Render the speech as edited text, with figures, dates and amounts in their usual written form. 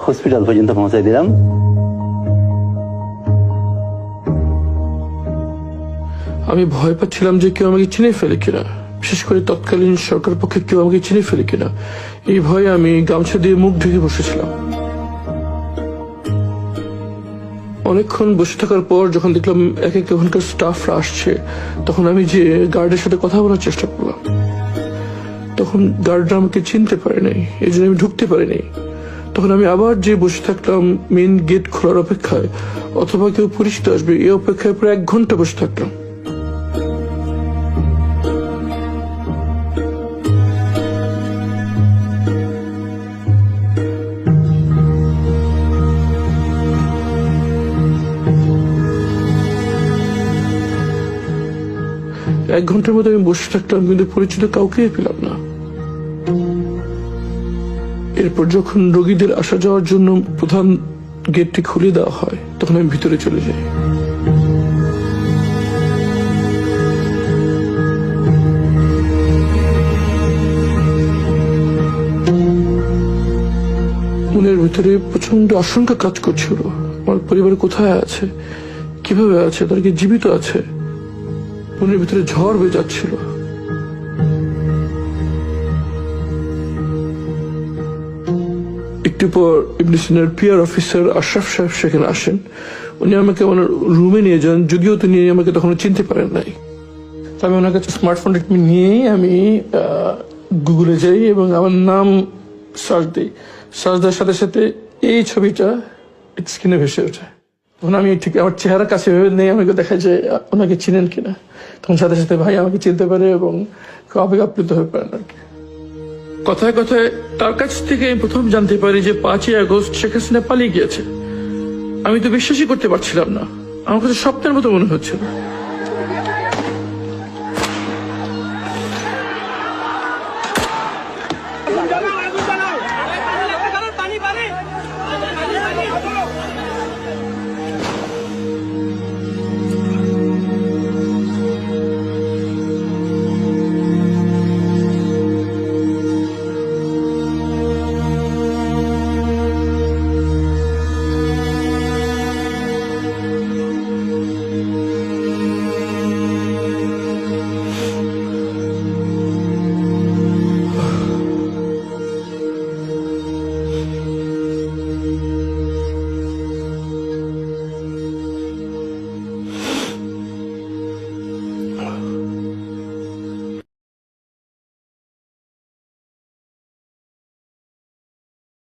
Hospital পর্যন্ত পৌঁছাই দিলাম। আমি ভয় পাচ্ছিলাম যে কেউ আমাকে চিনে ফেলে কিনা, বিশেষ করে তৎকালীন সরকার পক্ষে কেউ আমাকে চিনে ফেলে কিনা। এই ভয়ে আমি গামছা দিয়ে মুখ ঢেকে বসেছিলাম। অনেকক্ষণ বসে থাকার পর যখন দেখলাম এক এক ওখানকার স্টাফরা আসছে, তখন আমি যে গার্ডের সাথে কথা বলার চেষ্টা করলাম। তখন গার্ডরা আমাকে চিনতে পারে নাই, এই জন্য আমি ঢুকতে পারিনি। তখন আমি আবার যে বসে থাকলাম মেন গেট খোলার অপেক্ষায়, অথবা কেউ পরিচিত আসবে এই অপেক্ষায় প্রায় 1 ঘন্টা বসে থাকলাম। এক ঘন্টার মধ্যে আমি বসে থাকলাম, কিন্তু পরিচিত কাউকে পেলাম না। এরপর যখন রোগীদের আসা যাওয়ার জন্য প্রধান গেটটি খুলে দেওয়া হয়, তখন আমি ভিতরে চলে যাই। মনের ভিতরে প্রচন্ড আশঙ্কা কাজ করছিল। আমার পরিবার কোথায় আছে, কিভাবে আছে, তারা কি জীবিত আছে? মনের ভিতরে ঝড় বয়ে যাচ্ছিল। একটু পর ইবনে সিনার পিআর অফিসার আশরাফ সাহেব সেখানে আসেন। উনি আমাকে ওনার রুমে নিয়ে যান, যদিও তিনি আমাকে তখন চিনতে পারেন নাই। আমি ওনার কাছে স্মার্টফোনটা নিয়েই আমি গুগলে যাই এবং আমার নাম সার্চ দিই। সার্চ দেওয়ার সাথে সাথে এই ছবিটা স্ক্রিনে ভেসে ওঠে। তখন আমি ঠিক আমার চেহারা কাছে ভেবে নেই, আমাকে দেখা যায় ওনাকে চিনেন কিনা। তখন সাথে সাথে ভাই আমাকে চিনতে পারে এবং খুব আবেগ আপ্লুত হয়ে পারেন আর কি। কথায় কথায় তার কাছ থেকে আমি প্রথম জানতে পারি যে 5ই আগস্ট শেখ হাসিনা পালিয়ে গিয়েছে। আমি তো বিশ্বাসই করতে পারছিলাম না, আমার কাছে স্বপ্নের মতো মনে হচ্ছিল।